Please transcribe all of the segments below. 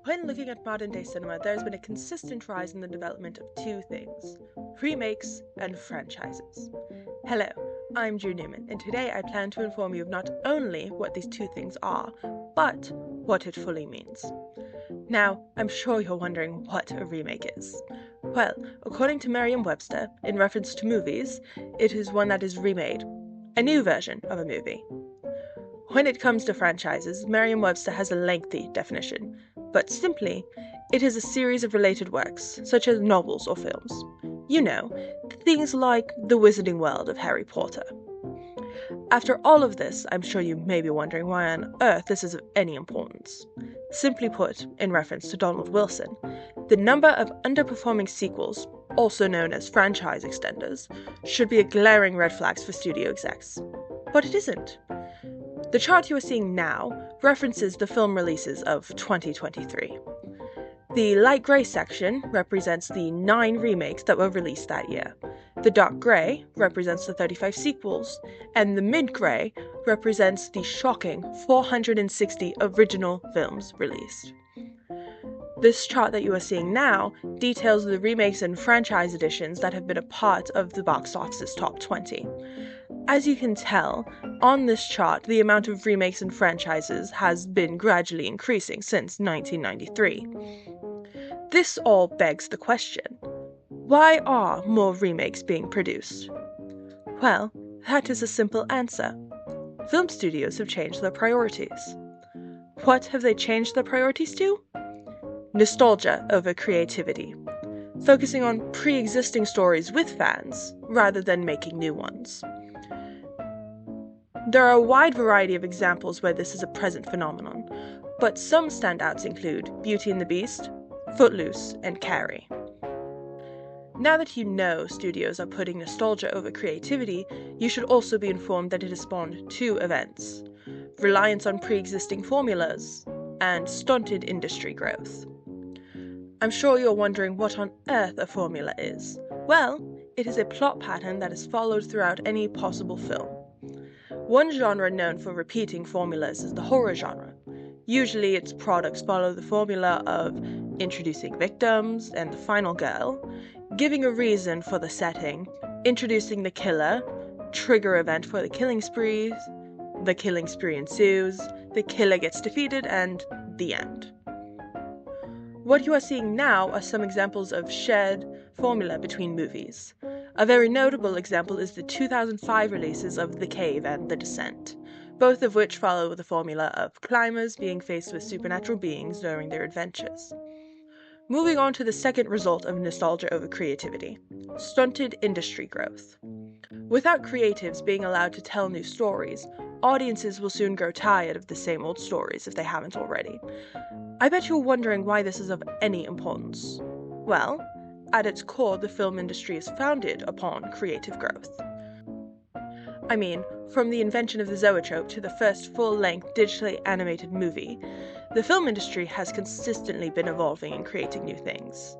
When looking at modern-day cinema, there has been a consistent rise in the development of two things: remakes and franchises. Hello, I'm Drew Newman, and today I plan to inform you of not only what these two things are, but what it fully means. Now, I'm sure you're wondering what a remake is. Well, according to Merriam-Webster, in reference to movies, it is one that is remade, a new version of a movie. When it comes to franchises, Merriam-Webster has a lengthy definition, but simply, it is a series of related works, such as novels or films. You know, things like the Wizarding World of Harry Potter. After all of this, I'm sure you may be wondering why on earth this is of any importance. Simply put, in reference to Donald Wilson, the number of underperforming sequels, also known as franchise extenders, should be a glaring red flag for studio execs. But it isn't. The chart you are seeing now references the film releases of 2023. The light grey section represents the 9 remakes that were released that year. The dark grey represents the 35 sequels, and the mid-grey represents the shocking 460 original films released. This chart that you are seeing now details the remakes and franchise editions that have been a part of the box office's top 20. As you can tell, on this chart, the amount of remakes and franchises has been gradually increasing since 1993. This all begs the question: why are more remakes being produced? Well, that is a simple answer. Film studios have changed their priorities. What have they changed their priorities to? Nostalgia over creativity, focusing on pre-existing stories with fans rather than making new ones. There are a wide variety of examples where this is a present phenomenon, but some standouts include Beauty and the Beast, Footloose, and Carrie. Now that you know studios are putting nostalgia over creativity, you should also be informed that it has spawned 2 events: reliance on pre-existing formulas and stunted industry growth. I'm sure you're wondering what on earth a formula is. Well, it is a plot pattern that is followed throughout any possible film. One genre known for repeating formulas is the horror genre. Usually its products follow the formula of introducing victims and the final girl, giving a reason for the setting, introducing the killer, trigger event for the killing spree ensues, the killer gets defeated, and the end. What you are seeing now are some examples of shared formula between movies. A very notable example is the 2005 releases of The Cave and The Descent, both of which follow the formula of climbers being faced with supernatural beings during their adventures. Moving on to the second result of nostalgia over creativity: stunted industry growth. Without creatives being allowed to tell new stories, audiences will soon grow tired of the same old stories if they haven't already. I bet you're wondering why this is of any importance. Well, at its core, the film industry is founded upon creative growth. I mean, from the invention of the zoetrope to the first full-length digitally animated movie, the film industry has consistently been evolving and creating new things.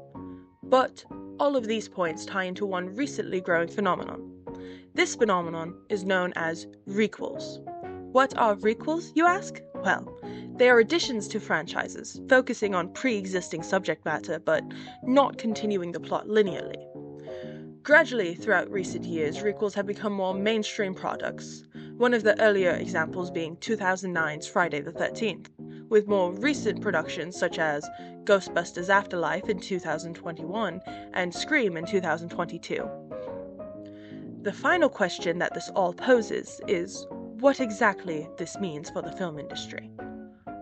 But all of these points tie into one recently growing phenomenon. This phenomenon is known as requels. What are requels, you ask? Well, they are additions to franchises, focusing on pre-existing subject matter but not continuing the plot linearly. Gradually, throughout recent years, requels have become more mainstream products, one of the earlier examples being 2009's Friday the 13th, with more recent productions such as Ghostbusters Afterlife in 2021 and Scream in 2022. The final question that this all poses is what exactly this means for the film industry.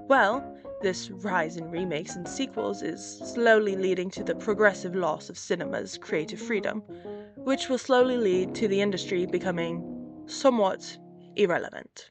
Well, this rise in remakes and sequels is slowly leading to the progressive loss of cinema's creative freedom, which will slowly lead to the industry becoming somewhat irrelevant.